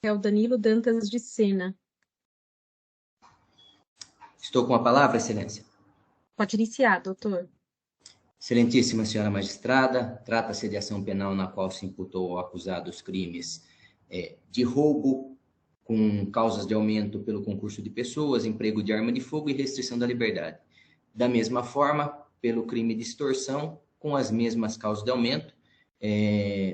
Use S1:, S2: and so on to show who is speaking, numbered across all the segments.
S1: É o Danilo Dantas de Sena.
S2: Estou com a palavra, Excelência.
S1: Pode iniciar, doutor.
S2: Excelentíssima senhora magistrada, trata-se de ação penal na qual se imputou ao acusado os crimes de roubo com causas de aumento pelo concurso de pessoas, emprego de arma de fogo e restrição da liberdade. Da mesma forma, pelo crime de extorsão, com as mesmas causas de aumento,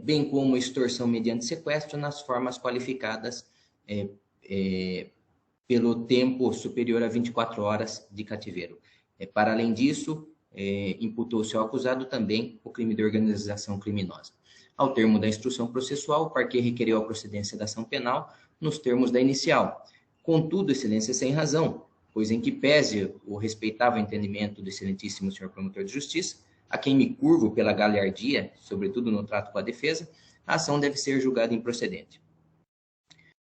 S2: bem como extorsão mediante sequestro nas formas qualificadas pelo tempo superior a 24 horas de cativeiro. Para além disso, imputou-se ao acusado também o crime de organização criminosa. Ao termo da instrução processual, o parquet requereu a procedência da ação penal nos termos da inicial. Contudo, excelência, sem razão, pois em que pese o respeitável entendimento do excelentíssimo senhor promotor de justiça, a quem me curvo pela galhardia, sobretudo no trato com a defesa, a ação deve ser julgada improcedente.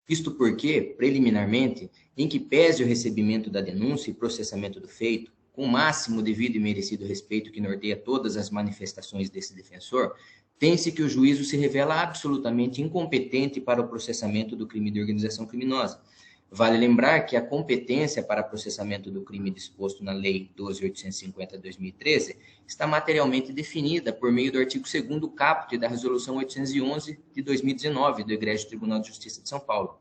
S2: Isto porque, preliminarmente, em que pese o recebimento da denúncia e processamento do feito, com o máximo devido e merecido respeito que norteia todas as manifestações desse defensor, tem-se que o juízo se revela absolutamente incompetente para o processamento do crime de organização criminosa. Vale lembrar que a competência para processamento do crime disposto na Lei 12.850 de 2013 está materialmente definida por meio do artigo 2º caput da Resolução 811 de 2019 do Egrégio Tribunal de Justiça de São Paulo.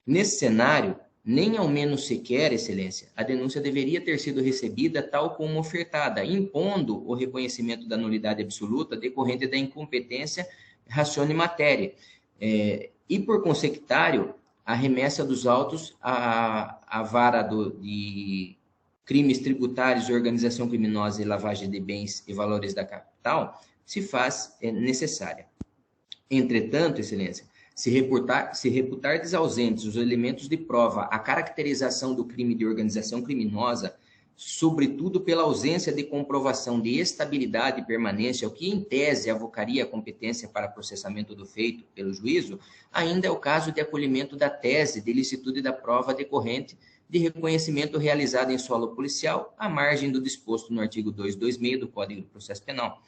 S2: Nesse cenário, nem ao menos sequer, excelência, a denúncia deveria ter sido recebida tal como ofertada, impondo o reconhecimento da nulidade absoluta decorrente da incompetência ratione matéria. E, por consectário, a remessa dos autos à vara de crimes tributários, organização criminosa e lavagem de bens e valores da capital se faz necessária. Entretanto, excelência, se reputardes ausentes os elementos de prova, a caracterização do crime de organização criminosa, sobretudo pela ausência de comprovação de estabilidade e permanência, o que em tese avocaria a competência para processamento do feito pelo juízo, ainda é o caso de acolhimento da tese de ilicitude da prova decorrente de reconhecimento realizado em solo policial, à margem do disposto no artigo 226 do Código de Processo Penal.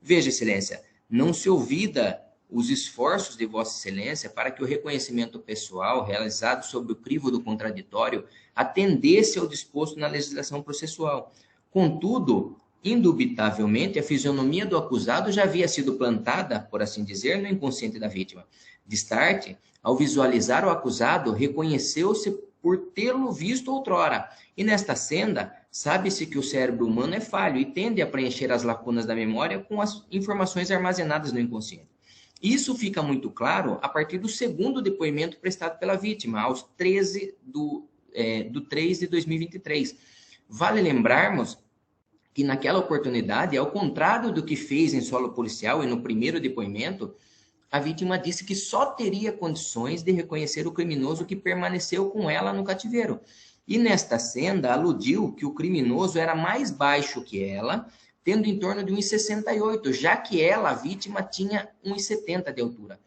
S2: Veja, excelência, não se ouvida os esforços de Vossa Excelência para que o reconhecimento pessoal realizado sob o crivo do contraditório atendesse ao disposto na legislação processual. Contudo, indubitavelmente, a fisionomia do acusado já havia sido plantada, por assim dizer, no inconsciente da vítima. Destarte, ao visualizar o acusado, reconheceu-se por tê-lo visto outrora, e nesta senda, sabe-se que o cérebro humano é falho e tende a preencher as lacunas da memória com as informações armazenadas no inconsciente. Isso fica muito claro a partir do segundo depoimento prestado pela vítima, aos 13 do 3 de 2023. Vale lembrarmos que naquela oportunidade, ao contrário do que fez em solo policial e no primeiro depoimento, a vítima disse que só teria condições de reconhecer o criminoso que permaneceu com ela no cativeiro. E nesta senda, aludiu que o criminoso era mais baixo que ela, tendo em torno de 1,68, já que ela, a vítima, tinha 1,70 de altura.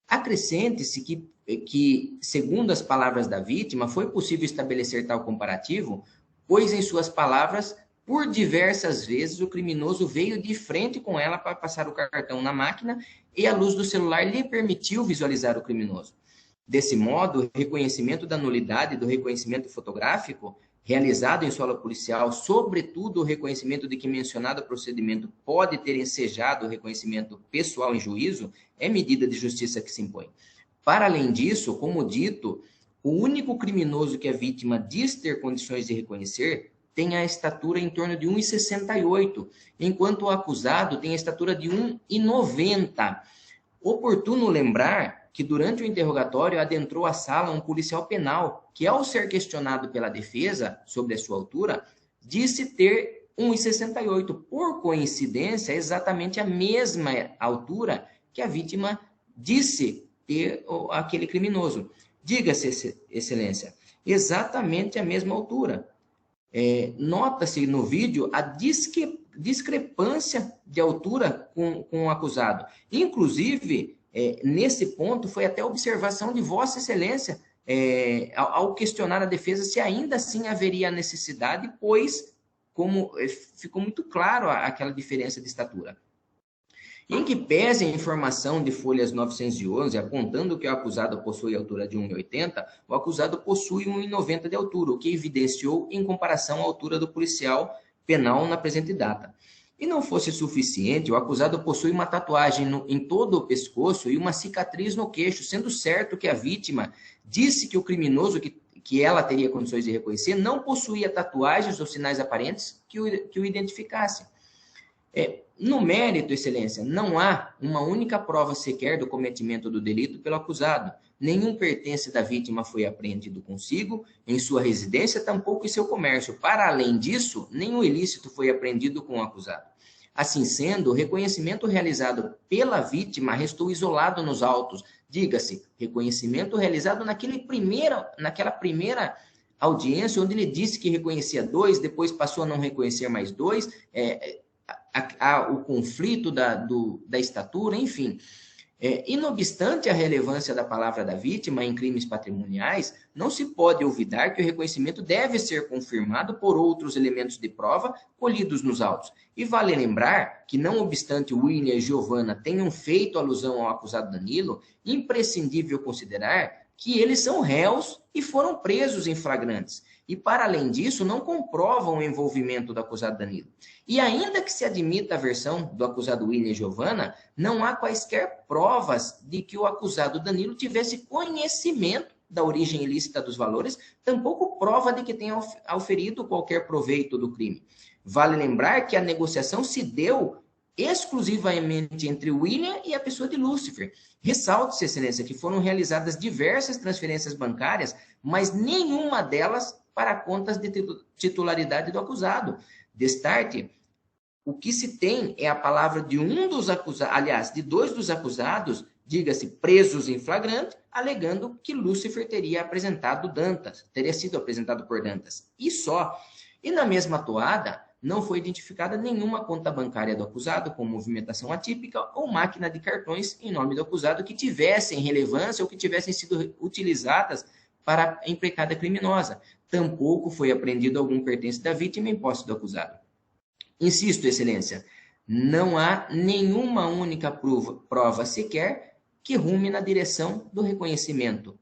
S2: Acrescente-se que, segundo as palavras da vítima, foi possível estabelecer tal comparativo, pois, em suas palavras, por diversas vezes o criminoso veio de frente com ela para passar o cartão na máquina e a luz do celular lhe permitiu visualizar o criminoso. Desse modo, o reconhecimento da nulidade do reconhecimento fotográfico realizado em solo policial, sobretudo o reconhecimento de que mencionado procedimento pode ter ensejado o reconhecimento pessoal em juízo, é medida de justiça que se impõe. Para além disso, como dito, o único criminoso que a vítima diz ter condições de reconhecer tem a estatura em torno de 1,68, enquanto o acusado tem a estatura de 1,90. Oportuno lembrar que durante o interrogatório adentrou a sala um policial penal que, ao ser questionado pela defesa sobre a sua altura, disse ter 1,68. Por coincidência, exatamente a mesma altura que a vítima disse ter aquele criminoso. Diga-se, excelência, exatamente a mesma altura. Nota-se no vídeo a discrepância de altura com o acusado. Inclusive, nesse ponto, foi até observação de Vossa Excelência, ao questionar a defesa se ainda assim haveria necessidade, pois como ficou muito claro aquela diferença de estatura. Em que pese a informação de folhas 911 apontando que o acusado possui altura de 1,80, o acusado possui 1,90 de altura, o que evidenciou em comparação à altura do policial penal na presente data. E não fosse suficiente, o acusado possui uma tatuagem em todo o pescoço e uma cicatriz no queixo, sendo certo que a vítima disse que o criminoso que ela teria condições de reconhecer não possuía tatuagens ou sinais aparentes que o identificassem. No mérito, excelência, não há uma única prova sequer do cometimento do delito pelo acusado. Nenhum pertence da vítima foi apreendido consigo, em sua residência, tampouco em seu comércio. Para além disso, nenhum ilícito foi apreendido com o acusado. Assim sendo, o reconhecimento realizado pela vítima restou isolado nos autos. Diga-se, reconhecimento realizado naquela primeira audiência, onde ele disse que reconhecia 2, depois passou a não reconhecer mais 2, o conflito da estatura, enfim. E não obstante a relevância da palavra da vítima em crimes patrimoniais, não se pode olvidar que o reconhecimento deve ser confirmado por outros elementos de prova colhidos nos autos. E vale lembrar que, não obstante William e Giovanna tenham feito alusão ao acusado Danilo, imprescindível considerar que eles são réus e foram presos em flagrantes. E, para além disso, não comprovam o envolvimento do acusado Danilo. E ainda que se admita a versão do acusado William e Giovanna, não há quaisquer provas de que o acusado Danilo tivesse conhecimento da origem ilícita dos valores, tampouco prova de que tenha auferido qualquer proveito do crime. Vale lembrar que a negociação se deu exclusivamente entre William e a pessoa de Lúcifer. Ressalte-se, excelência, que foram realizadas diversas transferências bancárias, mas nenhuma delas para contas de titularidade do acusado. Destarte, o que se tem é a palavra de um dos acusados, aliás, de 2 dos acusados, diga-se, presos em flagrante, alegando que Lúcifer teria sido apresentado por Dantas. E só. E na mesma toada, não foi identificada nenhuma conta bancária do acusado com movimentação atípica ou máquina de cartões em nome do acusado que tivessem relevância ou que tivessem sido utilizadas para a empreitada criminosa. Tampouco foi apreendido algum pertence da vítima em posse do acusado. Insisto, excelência, não há nenhuma única prova sequer que rume na direção do reconhecimento.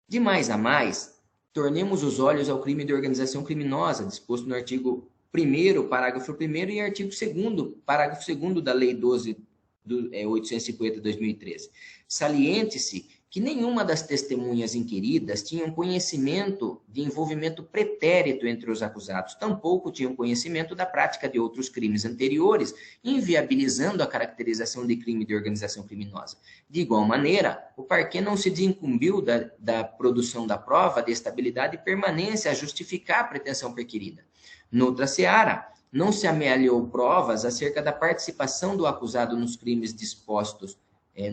S2: De mais a mais, tornemos os olhos ao crime de organização criminosa, disposto no artigo 1º, parágrafo 1º e artigo 2º, parágrafo 2º da Lei 12.850 de 2013. Saliente-se que nenhuma das testemunhas inquiridas tinham conhecimento de envolvimento pretérito entre os acusados, tampouco tinham conhecimento da prática de outros crimes anteriores, inviabilizando a caracterização de crime de organização criminosa. De igual maneira, o parquet não se desincumbiu da produção da prova de estabilidade e permanência a justificar a pretensão perquirida. Noutra seara, não se amealhou provas acerca da participação do acusado nos crimes dispostos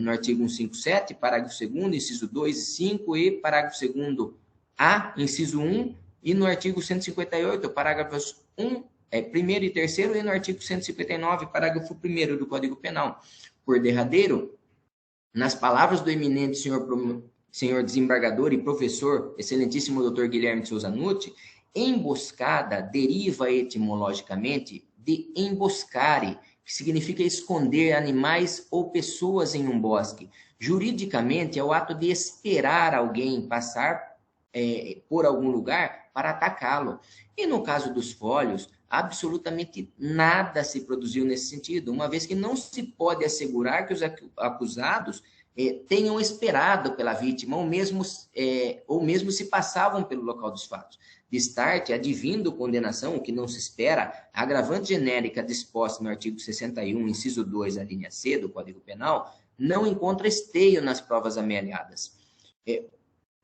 S2: no artigo 157, parágrafo 2º, inciso 2 e 5, e parágrafo 2º-A, inciso 1, e no artigo 158, parágrafos 1º e 3º, e no artigo 159, parágrafo 1º do Código Penal. Por derradeiro, nas palavras do eminente senhor desembargador e professor, excelentíssimo Dr. Guilherme de Souza Nutti, emboscada deriva etimologicamente de emboscare, que significa esconder animais ou pessoas em um bosque. Juridicamente, é o ato de esperar alguém passar por algum lugar para atacá-lo. E no caso dos fólios, absolutamente nada se produziu nesse sentido, uma vez que não se pode assegurar que os acusados tenham esperado pela vítima, ou mesmo se passavam pelo local dos fatos. Destarte, advindo condenação, o que não se espera, a agravante genérica disposta no artigo 61, inciso 2, a linha C do Código Penal, não encontra esteio nas provas amealhadas.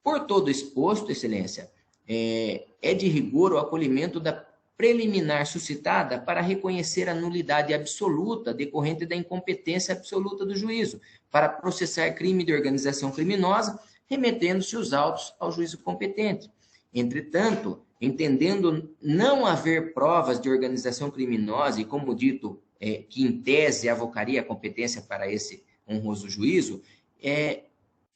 S2: Por todo exposto, excelência, é de rigor o acolhimento da preliminar suscitada para reconhecer a nulidade absoluta decorrente da incompetência absoluta do juízo para processar crime de organização criminosa, remetendo-se os autos ao juízo competente. Entretanto, entendendo não haver provas de organização criminosa e, como dito, que em tese avocaria a competência para esse honroso juízo,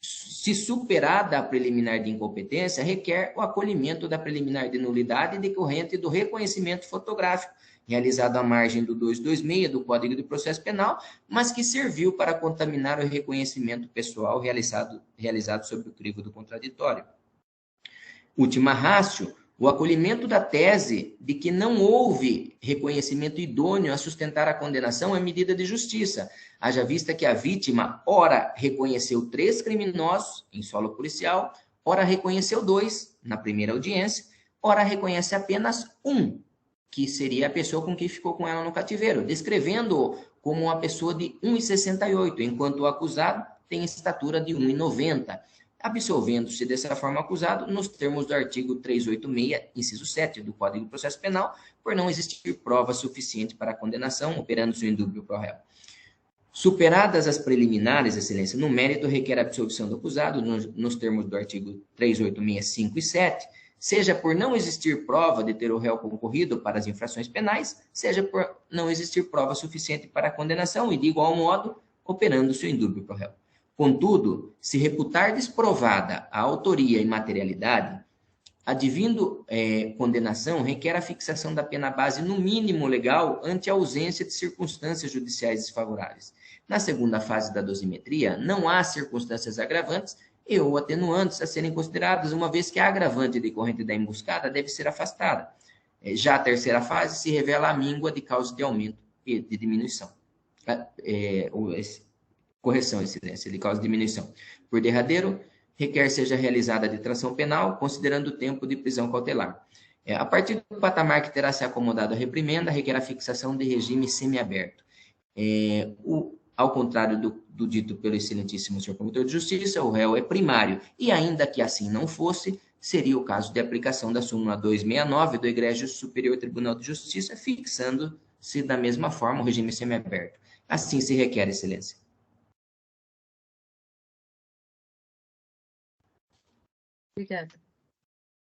S2: se superada a preliminar de incompetência, requer o acolhimento da preliminar de nulidade decorrente do reconhecimento fotográfico realizado à margem do 226 do Código de Processo Penal, mas que serviu para contaminar o reconhecimento pessoal realizado sob o crivo do contraditório. Última ratio, o acolhimento da tese de que não houve reconhecimento idôneo a sustentar a condenação é medida de justiça, haja vista que a vítima, ora, reconheceu 3 criminosos em solo policial, ora, reconheceu 2 na primeira audiência, ora, reconhece apenas 1, que seria a pessoa com quem ficou com ela no cativeiro, descrevendo-o como uma pessoa de 1,68, enquanto o acusado tem estatura de 1,90. Absolvendo-se dessa forma acusado, nos termos do artigo 386, inciso 7 do Código de Processo Penal, por não existir prova suficiente para a condenação, operando-se o indúbio pro réu. Superadas as preliminares, excelência, no mérito requer a absolvição do acusado, nos termos do artigo 386, 5 e 7, seja por não existir prova de ter o réu concorrido para as infrações penais, seja por não existir prova suficiente para a condenação, e de igual modo, operando-se o indúbio pro réu. Contudo, se reputar desprovada a autoria e materialidade, advindo condenação, requer a fixação da pena base no mínimo legal ante a ausência de circunstâncias judiciais desfavoráveis. Na segunda fase da dosimetria, não há circunstâncias agravantes e ou atenuantes a serem consideradas, uma vez que a agravante decorrente da emboscada deve ser afastada. Já a terceira fase se revela a míngua de causa de aumento e de diminuição. Correção, excelência, de causa de diminuição. Por derradeiro, requer seja realizada a detração penal, considerando o tempo de prisão cautelar. A partir do patamar que terá se acomodado a reprimenda, requer a fixação de regime semiaberto. Ao contrário do dito pelo excelentíssimo senhor promotor de justiça, o réu é primário, e ainda que assim não fosse, seria o caso de aplicação da súmula 269 do Egrégio Superior Tribunal de Justiça, fixando-se da mesma forma o regime semiaberto. Assim se requer, excelência.
S1: Obrigada.